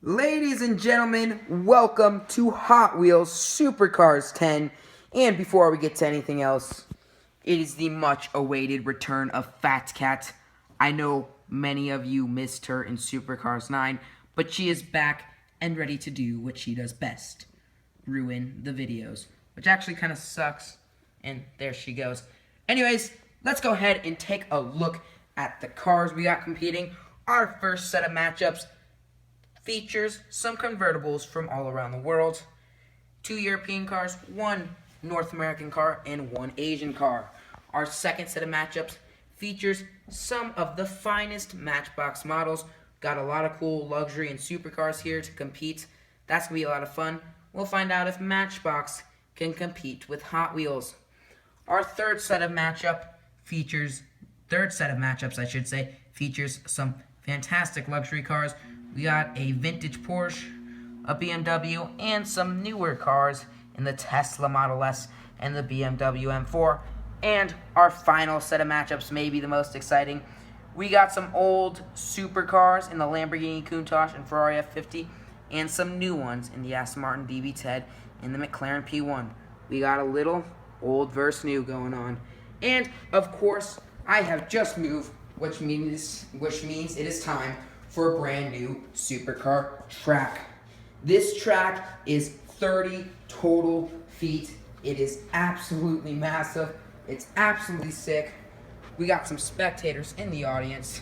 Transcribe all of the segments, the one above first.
Ladies and gentlemen, welcome to Hot Wheels Supercars 10. And before we get to anything else, it is the much-awaited return of Fat Cat. I know many of you missed her in Supercars 9, but she is back and ready to do what she does best. Ruin the videos, which actually kind of sucks. And there she goes. Anyways, let's go ahead and take a look at the cars we got competing. Our first set of matchups features some convertibles from all around the world, 2 European cars, 1 North American car, and 1 Asian car. Our second set of matchups features some of the finest Matchbox models. Got a lot of cool luxury and supercars here to compete. That's going to be a lot of fun. We'll find out if Matchbox can compete with Hot Wheels. Our third set of matchups features some fantastic luxury cars. We got a vintage Porsche, a BMW, and some newer cars in the Tesla Model S and the BMW M4. And our final set of matchups may be the most exciting. We got some old supercars in the Lamborghini Countach and Ferrari F50, and some new ones in the Aston Martin DB10 and the McLaren P1. We got a little old versus new going on. And, of course, I have just moved, which means it is time for a brand new supercar track. This track is 30 total feet. It is absolutely massive. It's absolutely sick. We got some spectators in the audience.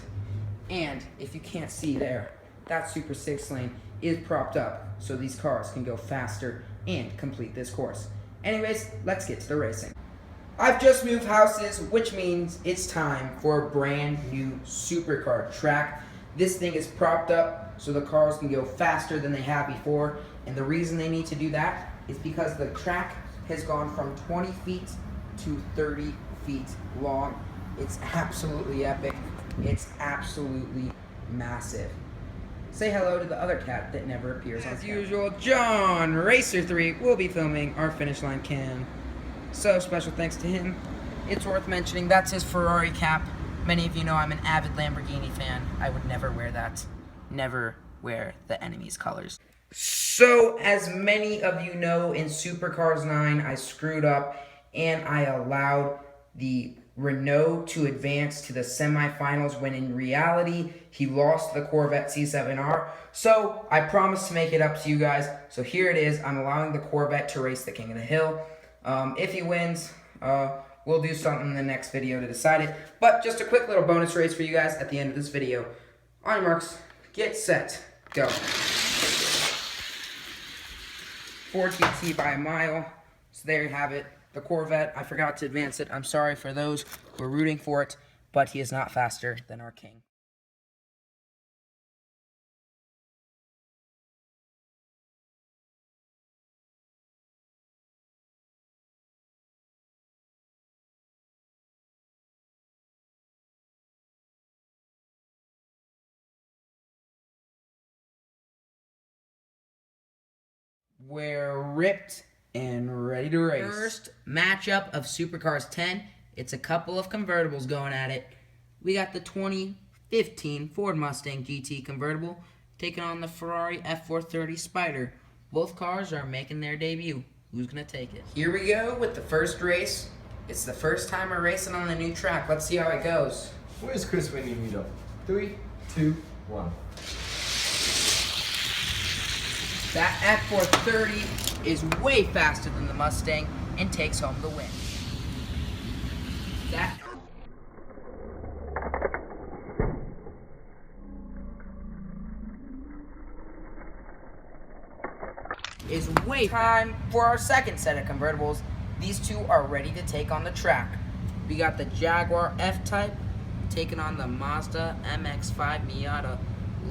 And if you can't see there, that Super 6 lane is propped up so these cars can go faster and complete this course. Anyways, let's get to the racing. I've just moved houses, which means it's time for a brand new supercar track. This thing is propped up so the cars can go faster than they have before. And the reason they need to do that is because the track has gone from 20 feet to 30 feet long. It's absolutely epic. It's absolutely massive. Say hello to the other cat that never appears on camera. As usual, John Racer 3 will be filming our finish line cam. So special thanks to him. It's worth mentioning that's his Ferrari cap. Many of you know I'm an avid Lamborghini fan. I would never wear that. Never wear the enemy's colors. So, as many of you know, in Supercars 9, I screwed up and I allowed the Renault to advance to the semifinals when in reality, he lost the Corvette C7R. So, I promised to make it up to you guys. So, here it is. I'm allowing the Corvette to race the King of the Hill. If he wins, we'll do something in the next video to decide it. But just a quick little bonus race for you guys at the end of this video. On your marks, get set, go. 4 TT by a mile. So there you have it. The Corvette, I forgot to advance it. I'm sorry for those who are rooting for it, but he is not faster than our king. We're ripped and ready to race. First matchup of Supercars 10. It's a couple of convertibles going at it. We got the 2015 Ford Mustang GT convertible taking on the Ferrari F430 Spider. Both cars are making their debut. Who's going to take it? Here we go with the first race. It's the first time we're racing on the new track. Let's see how it goes. Where's Chris when you meet up? 3, 2, 1. That F430 is way faster than the Mustang and takes home the win. That is way time for our second set of convertibles. These two are ready to take on the track. We got the Jaguar F-Type taking on the Mazda MX-5 Miata.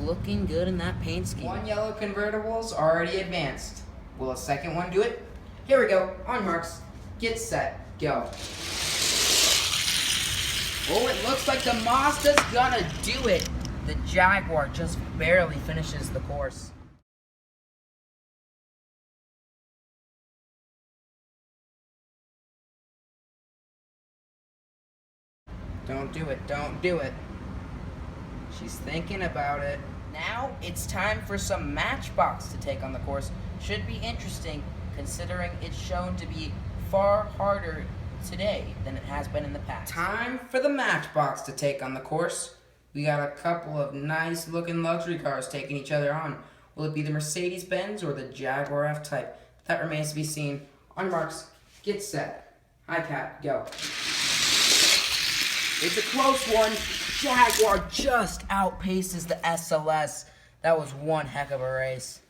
Looking good in that paint scheme. One yellow convertible's already advanced. Will a second one do it? Here we go. On marks. Get set. Go. Oh, it looks like the Mazda's gonna do it. The Jaguar just barely finishes the course. Don't do it. Don't do it. She's thinking about it. Now it's time for some Matchbox to take on the course. Should be interesting considering it's shown to be far harder today than it has been in the past. Time for the Matchbox to take on the course. We got a couple of nice looking luxury cars taking each other on. Will it be the Mercedes-Benz or the Jaguar F-Type? That remains to be seen. On marks, get set. Hi Cat, go. It's a close one. Jaguar just outpaces the SLS. That was one heck of a race.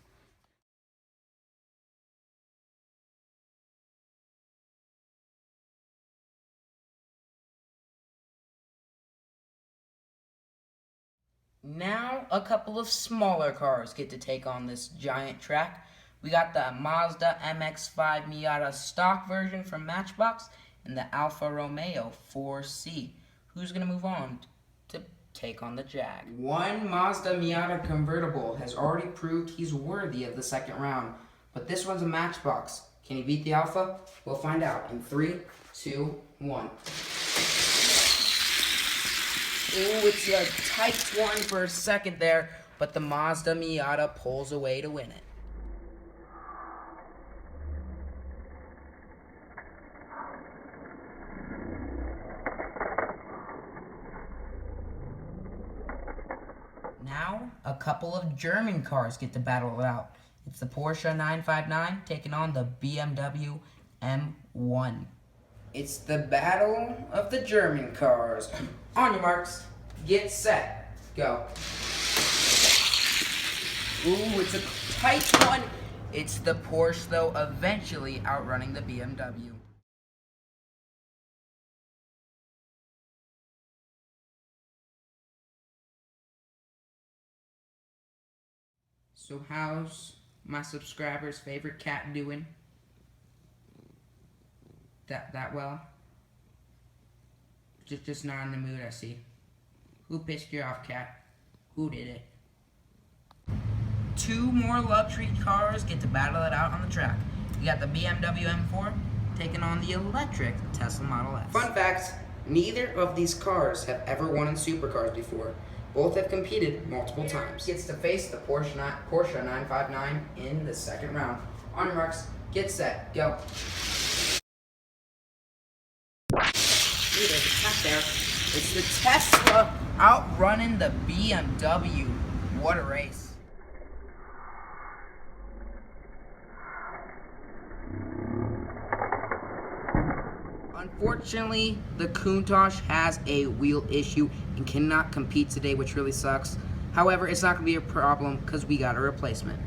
Now a couple of smaller cars get to take on this giant track. We got the Mazda MX-5 Miata stock version from Matchbox and the Alfa Romeo 4C. Who's going to move on to take on the Jag? One Mazda Miata convertible has already proved he's worthy of the second round, but this one's a Matchbox. Can he beat the Alfa? We'll find out in 3, 2, 1. Ooh, it's a tight one for a second there, but the Mazda Miata pulls away to win it. Now, a couple of German cars get to battle it out. It's the Porsche 959 taking on the BMW M1. It's the battle of the German cars. On your marks, get set, go. Ooh, it's a tight one. It's the Porsche, though, eventually outrunning the BMW. So how's my subscriber's favorite cat doing? That well? Just not in the mood, I see. Who pissed you off, cat? Who did it? Two more luxury cars get to battle it out on the track. We got the BMW M4 taking on the electric Tesla Model S. Fun fact, neither of these cars have ever won in supercars before. Both have competed multiple times. Gets to face the Porsche 959 in the second round. On your marks, get set, go. Ooh, there's a cat there. It's the Tesla outrunning the BMW. What a race. Unfortunately, the Countach has a wheel issue and cannot compete today, which really sucks. However, it's not going to be a problem because we got a replacement.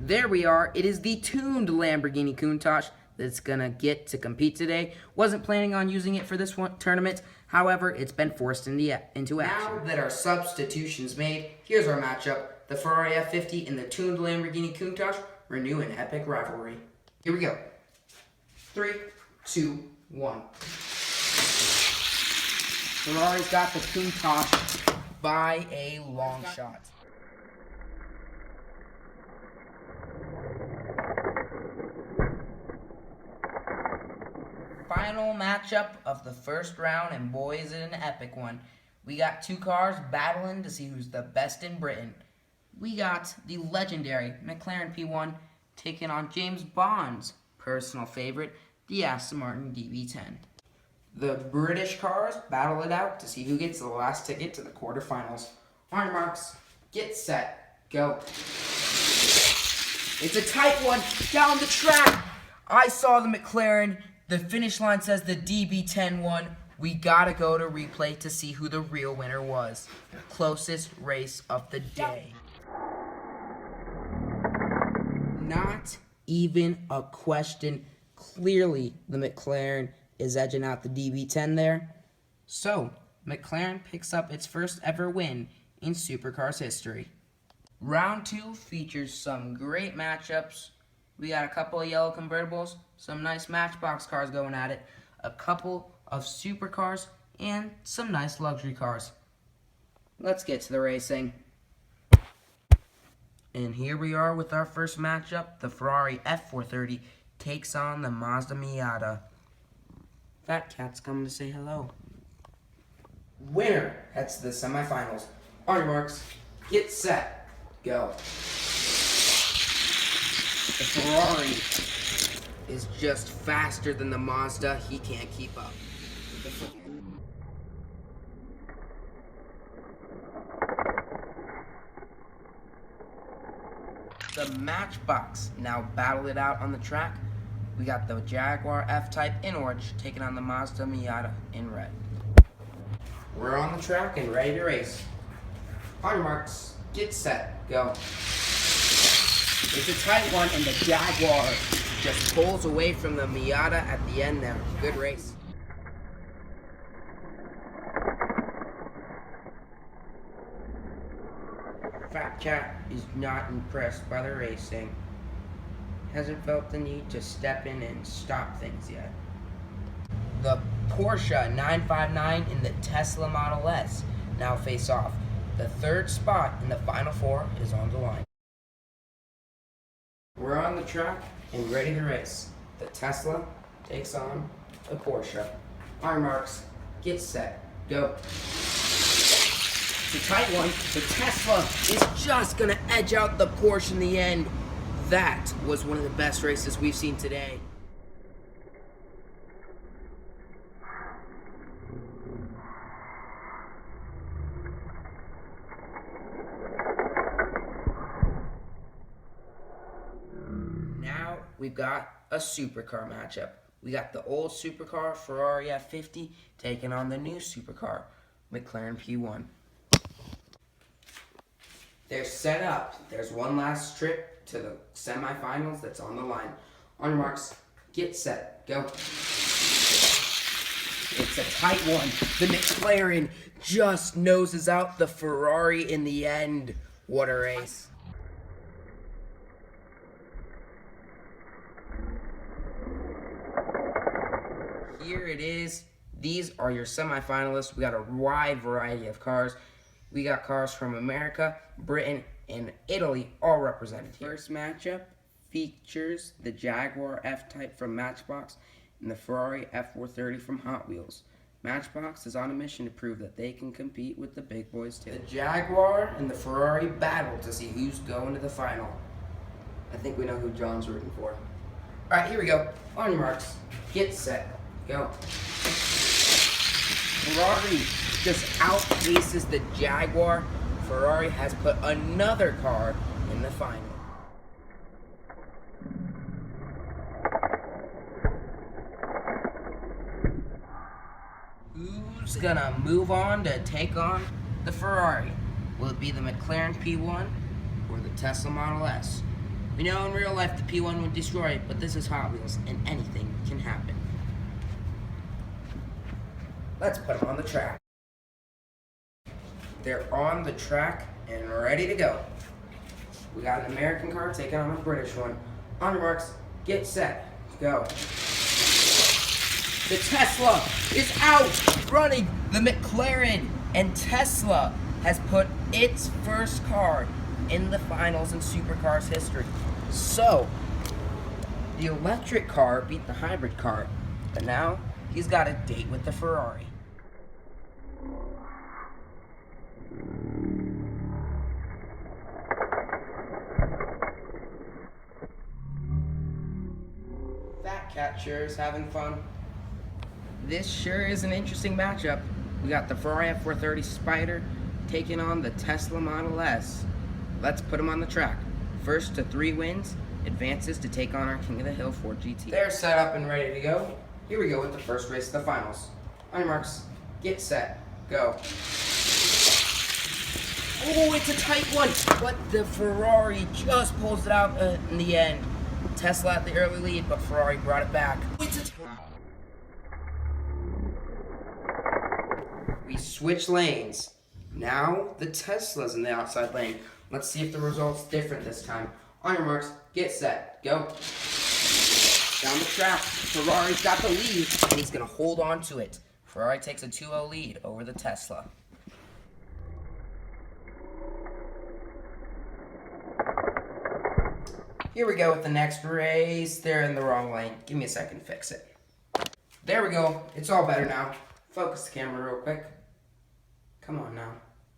There we are. It is the tuned Lamborghini Countach that's going to get to compete today. Wasn't planning on using it for this one tournament. However, it's been forced into action. Now that our substitution's made, here's our matchup. The Ferrari F50 and the tuned Lamborghini Countach renew an epic rivalry. Here we go. 3, 2, 1. Ferrari's got the Countach by a long shot. Final matchup of the first round, and boy is it an epic one. We got two cars battling to see who's the best in Britain. We got the legendary McLaren P1 taking on James Bond's personal favorite, the Aston Martin DB10. The British cars battle it out to see who gets the last ticket to the quarterfinals. On your marks, get set, go. It's a tight one down the track. I saw the McLaren. The finish line says the DB10 won. We gotta go to replay to see who the real winner was. Closest race of the day. Not even a question. Clearly, the McLaren is edging out the DB10 there. So, McLaren picks up its first ever win in Supercars history. Round 2 features some great matchups. We got a couple of yellow convertibles, some nice Matchbox cars going at it, a couple of supercars, and some nice luxury cars. Let's get to the racing. And here we are with our first matchup. The Ferrari F430 takes on the Mazda Miata. Fat Cat's coming to say hello. Winner heads to the semifinals. On your marks, get set, go. The Ferrari is just faster than the Mazda. He can't keep up. The Matchbox now battle it out on the track. We got the Jaguar F-Type in orange taking on the Mazda Miata in red. We're on the track and ready to race. On your marks, get set, go. It's a tight one and the Jaguar just pulls away from the Miata at the end there. Good race. Fat Cat is not impressed by the racing. Hasn't felt the need to step in and stop things yet. The Porsche 959 and the Tesla Model S now face off. The third spot in the final four is on the line. We're on the track and ready to race. The Tesla takes on the Porsche. On your marks, get set, go. It's a tight one. The Tesla is just going to edge out the Porsche in the end. That was one of the best races we've seen today. Now we've got a supercar matchup. We got the old supercar Ferrari F50 taking on the new supercar McLaren P1. They're set up. There's one last trip to the semifinals that's on the line. On your marks, get set, go. It's a tight one. The McLaren just noses out the Ferrari in the end. What a race. Here it is. These are your semifinalists. We got a wide variety of cars. We got cars from America, Britain, and Italy all represented here. First matchup features the Jaguar F-Type from Matchbox and the Ferrari F430 from Hot Wheels. Matchbox is on a mission to prove that they can compete with the big boys too. The Jaguar and the Ferrari battle to see who's going to the final. I think we know who John's rooting for. Alright, here we go. On your marks, get set, go. Ferrari just outpaces the Jaguar. Ferrari has put another car in the final. Who's gonna move on to take on the Ferrari? Will it be the McLaren P1 or the Tesla Model S? We know in real life the P1 would destroy it, but this is Hot Wheels and anything can happen. Let's put them on the track. They're on the track and ready to go. We got an American car taking on a British one. On your marks, get set, go. The Tesla is out running the McLaren, and Tesla has put its first car in the finals in supercars history. So, the electric car beat the hybrid car, but now he's got a date with the Ferrari. Fat Cat sure is having fun. This sure is an interesting matchup. We got the Ferrari F430 Spider taking on the Tesla Model S. Let's put them on the track. First to 3 wins advances to take on our King of the Hill Ford GT. They're set up and ready to go. Here we go with the first race of the finals. On your marks, get set, go. Oh, it's a tight one, but the Ferrari just pulls it out in the end. Tesla had the early lead, but Ferrari brought it back. We switch lanes. Now the Tesla's in the outside lane. Let's see if the result's different this time. On your marks, get set, go. Down the track, Ferrari's got the lead, and he's going to hold on to it. Ferrari takes a 2-0 lead over the Tesla. Here we go with the next race. They're in the wrong lane. Give me a second to fix it. There we go. It's all better now. Focus the camera real quick. Come on now.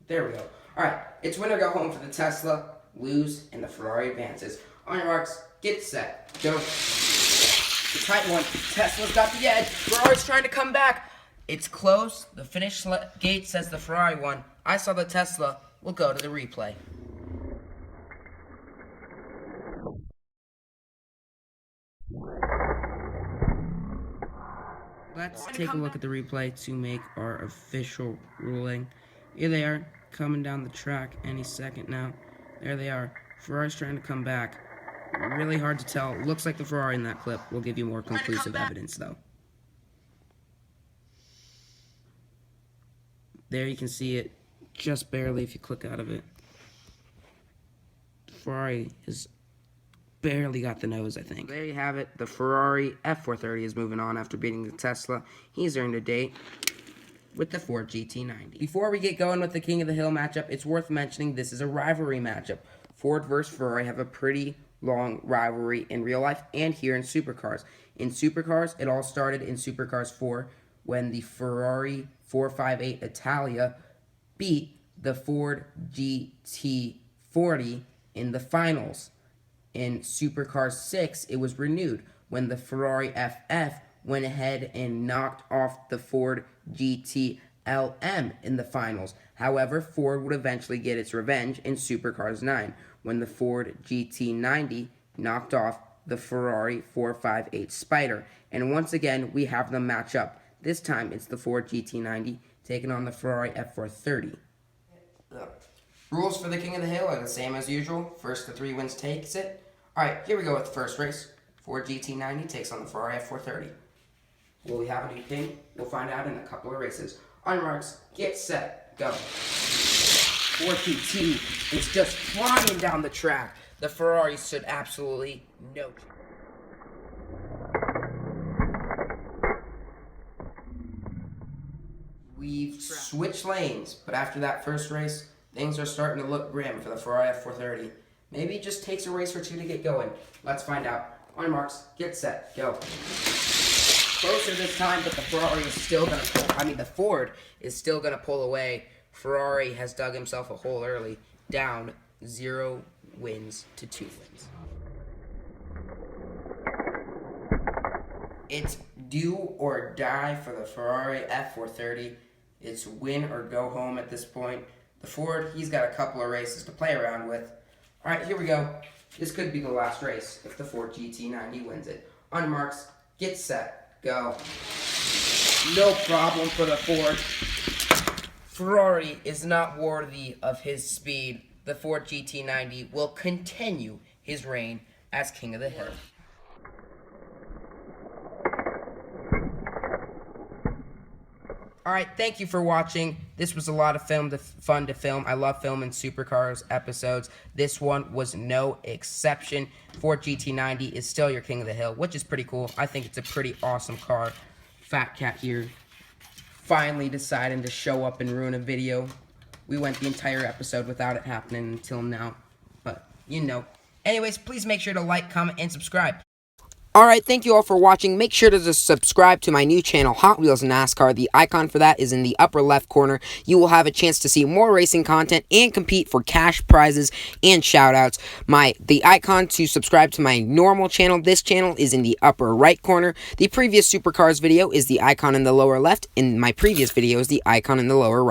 There we go. Alright, it's win or go home for the Tesla. Lose, and the Ferrari advances. On your marks, get set, go. The tight one. Tesla's got the edge. Ferrari's trying to come back. It's close. The finish gate says the Ferrari won. I saw the Tesla. We'll go to the replay. Let's take a look at the replay to make our official ruling. Here they are, coming down the track any second now. There they are. Ferrari's trying to come back. Really hard to tell. Looks like the Ferrari in that clip. We'll give you more conclusive evidence, though. There you can see it just barely if you click out of it. Ferrari has barely got the nose, I think. There you have it. The Ferrari F430 is moving on after beating the Tesla. He's earned a date with the Ford GT90. Before we get going with the King of the Hill matchup, it's worth mentioning this is a rivalry matchup. Ford versus Ferrari have a pretty long rivalry in real life and here in Supercars. In Supercars, it all started in Supercars 4 when the Ferrari 458 Italia beat the Ford GT40 in the finals. In Supercars 6, it was renewed when the Ferrari FF went ahead and knocked off the Ford GT-LM in the finals. However, Ford would eventually get its revenge in Supercars 9 when the Ford GT90 knocked off the Ferrari 458 Spider. And once again, we have them match up. This time, it's the Ford GT90 taking on the Ferrari F430. Rules for the King of the Hill are the same as usual. First to 3 wins takes it. Alright, here we go with the first race. Ford GT90 takes on the Ferrari F430. Will we have a new king? We'll find out in a couple of races. On your marks, get set, go. Ford GT is just flying down the track. The Ferrari stood absolutely no chance. We've switched lanes, but after that first race, things are starting to look grim for the Ferrari F430. Maybe it just takes a race or two to get going. Let's find out. On your marks, get set, go. Closer this time, but the Ferrari is still going to pull. The Ford is still going to pull away. Ferrari has dug himself a hole early, down 0 wins to 2 wins. It's do or die for the Ferrari F430. It's win or go home at this point. The Ford, he's got a couple of races to play around with. All right, here we go. This could be the last race if the Ford GT90 wins it. On your marks, get set, go. No problem for the Ford. Ferrari is not worthy of his speed. The Ford GT90 will continue his reign as King of the Hill. Alright, thank you for watching. This was a lot of fun to film. I love filming Supercars episodes. This one was no exception. Ford GT90 is still your King of the Hill, which is pretty cool. I think it's a pretty awesome car. Fat Cat here finally deciding to show up and ruin a video. We went the entire episode without it happening until now. But, you know. Anyways, please make sure to like, comment, and subscribe. Alright, thank you all for watching. Make sure to subscribe to my new channel, Hot Wheels NASCAR. The icon for that is in the upper left corner. You will have a chance to see more racing content and compete for cash prizes and shoutouts. The icon to subscribe to my normal channel, this channel, is in the upper right corner. The previous Supercars video is the icon in the lower left, and my previous video is the icon in the lower right.